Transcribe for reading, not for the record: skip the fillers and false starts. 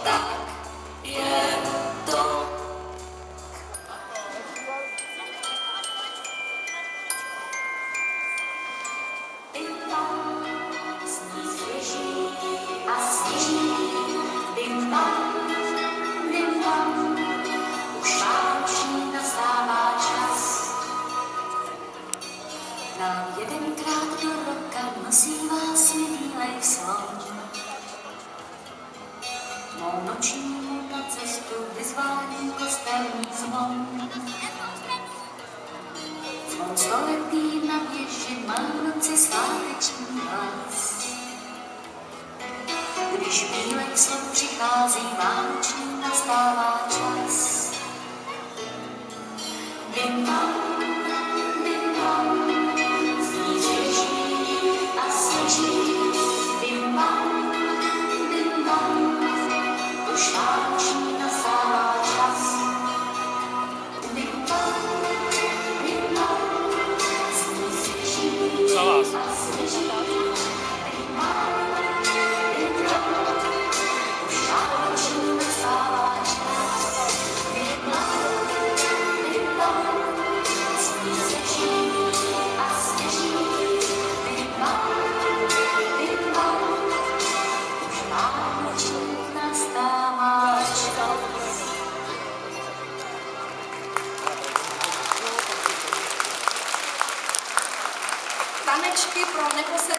tak je to. Sní svěží a sněží, bim bam, už vánoční nastává čas. Nám jedenkrát do roka nosí vás milý slon. Mou noční na cestu vyzvání kostelní zvon. Zvon stoletý na věži má v noci sváteční hlas. Když bílej slon přichází, vánoční nastává čas. Bim bam, sní svěží a sněží, bim bam, už vánoční nastává čas. Bim bam, sní svěží a sněží, bim bam, už vánoční nastává čas. Bim bam, sní svěží a sněží, bim bam, už vánoční nastává čas. Tanečky pro neposedlé